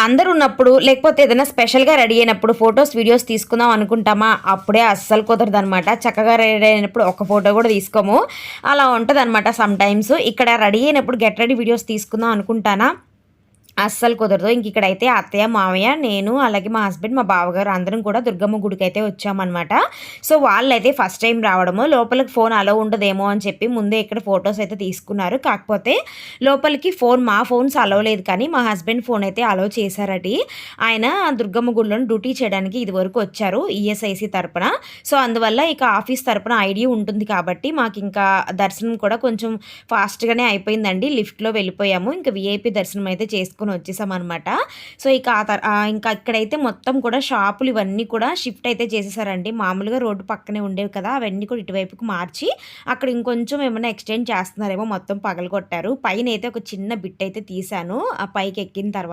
అందరూ ఉన్నప్పుడు లేకపోతే ఏదైనా స్పెషల్‌గా రెడీ అయినప్పుడు ఫోటోస్, వీడియోస్ తీసుకుందాం అనుకుంటామా, అప్పుడే అస్సలు కుదరదనమాట. చక్కగా రెడీ అయినప్పుడు ఒక్క ఫోటో కూడా తీసుకోము. అలా ఉంటదనమాట సమ్‌టైమ్స్. ఇక్కడ రెడీ అయినప్పుడు గెట్ రెడీ వీడియోస్ తీసుకుందాం అనుకుంటానా, అస్సలు కుదరదు. ఇక్కడైతే అత్తయ్య, మామయ్య, నేను అలాగే మా హస్బెండ్, మా బావగారు అందరం కూడా దుర్గమ్మ గుడికైతే వచ్చామనమాట. సో, వాళ్ళైతే ఫస్ట్ టైం రావడము. లోపలికి ఫోన్ అలో ఉండదేమో అని చెప్పి ముందే ఇక్కడ ఫోటోస్ అయితే తీసుకున్నారు. కాకపోతే లోపలికి మా ఫోన్స్ అలో లేదు కానీ మా హస్బెండ్ ఫోన్ అయితే అలో చేశారటి. ఆయన దుర్గమ్మ గుడిలోని డ్యూటీ చేయడానికి ఇదివరకు వచ్చారు ఈఎస్ఐసి తరపున. సో, అందువల్ల ఇక ఆఫీస్ తరపున ఐడీ ఉంటుంది కాబట్టి మాకింకా దర్శనం కూడా కొంచెం ఫాస్ట్‌గానే అయిపోయిందండి. లిఫ్ట్‌లో వెళ్ళిపోయాము. ఇంక వీఐపీ దర్శనం అయితే చేసుకొని వచ్చేసామనమాట. సో, ఇక ఇంకా ఇక్కడైతే మొత్తం కూడా షాపులు ఇవన్నీ కూడా షిఫ్ట్ అయితే చేసేసారండి. మామూలుగా రోడ్డు పక్కనే ఉండేవి కదా! అవన్నీ కూడా ఇటువైపుకి మార్చి అక్కడ ఇంకొంచెం ఏమన్నా ఎక్స్‌టెండ్ చేస్తున్నారేమో మొత్తం పగలగొట్టారు. పైనైతే ఒక చిన్న బిట్ అయితే తీశాను. ఆ పైకి ఎక్కిన తర్వాత.